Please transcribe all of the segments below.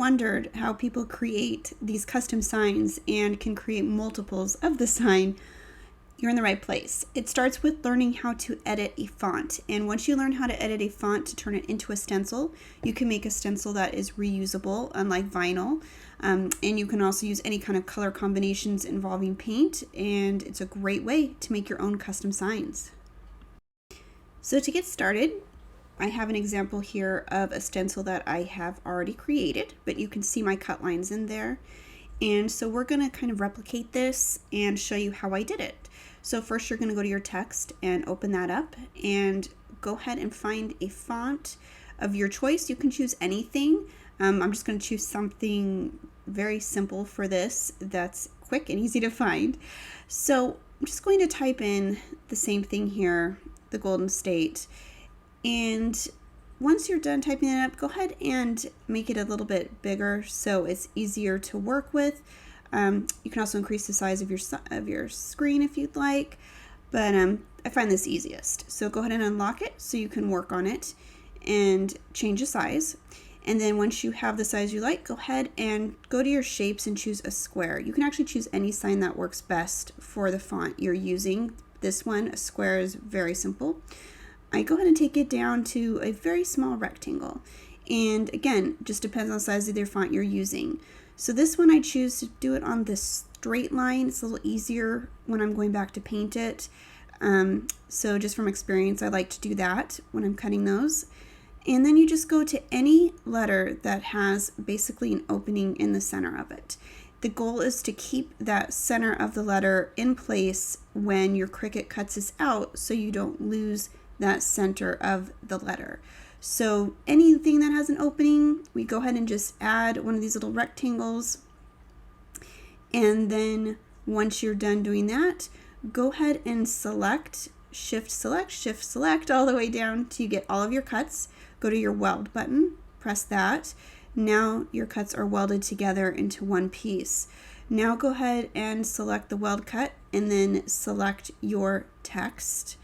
wondered how people create these custom signs and can create multiples of the sign, you're in the right place. It starts with learning how to edit a font. And once you learn how to edit a font to turn it into a stencil, you can make a stencil that is reusable, unlike vinyl. And you can also use any kind of color combinations involving paint. And it's a great way to make your own custom signs. So to get started, I have an example here of a stencil that I have already created, but you can see my cut lines in there. And so we're going to kind of replicate this and show you how I did it. So first you're going to go to your text and open that up and go ahead and find a font of your choice. You can choose anything. I'm just going to choose something very simple for this that's quick and easy to find. So I'm just going to type in the same thing here, the Golden State. And once you're done typing it up, go ahead and make it a little bit bigger so it's easier to work with. You can also increase the size of your screen if you'd like, but I find this easiest. So go ahead and unlock it so you can work on it and change the size. And then once you have the size you like, go ahead and go to your shapes and choose a square. You can actually choose any sign that works best for the font you're using. This one, a square, is very simple. I go ahead and take it down to a very small rectangle. And again, just depends on the size of your font you're using. So this one I choose to do it on this straight line. It's a little easier when I'm going back to paint it. So just from experience, I like to do that when I'm cutting those. And then you just go to any letter that has basically an opening in the center of it. The goal is to keep that center of the letter in place when your Cricut cuts this out so you don't lose that center of the letter. So anything that has an opening, we go ahead and just add one of these little rectangles. And then once you're done doing that, go ahead and select, shift select all the way down till you get all of your cuts. Go to your weld button, press that. Now your cuts are welded together into one piece. Now go ahead and select the weld cut and then select your text.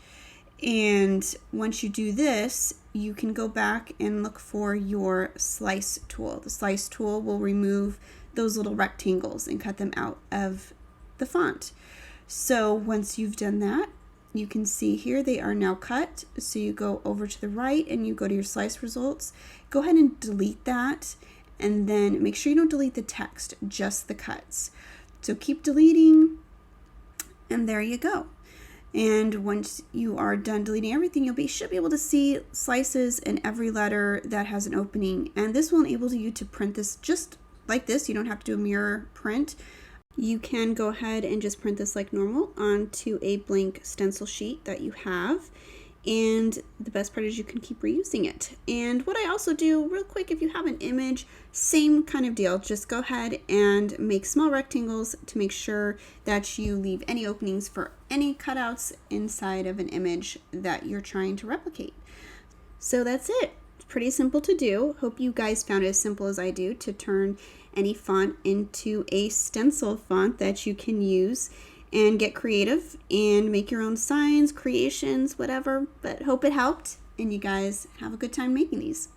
And once you do this, you can go back and look for your slice tool. The slice tool will remove those little rectangles and cut them out of the font. So once you've done that, you can see here they are now cut. So you go over to the right and you go to your slice results. Go ahead and delete that, and then make sure you don't delete the text, just the cuts. So keep deleting, and there you go. And once you are done deleting everything, you should be able to see slices in every letter that has an opening. And this will enable you to print this just like this. You don't have to do a mirror print. You can go ahead and just print this like normal onto a blank stencil sheet that you have. And the best part is you can keep reusing it. And what I also do real quick, if you have an image, same kind of deal, just go ahead and make small rectangles to make sure that you leave any openings for any cutouts inside of an image that you're trying to replicate. So that's it. It's pretty simple to do. Hope you guys found it as simple as I do to turn any font into a stencil font that you can use and get creative and make your own signs, creations, whatever. But hope it helped, and you guys have a good time making these.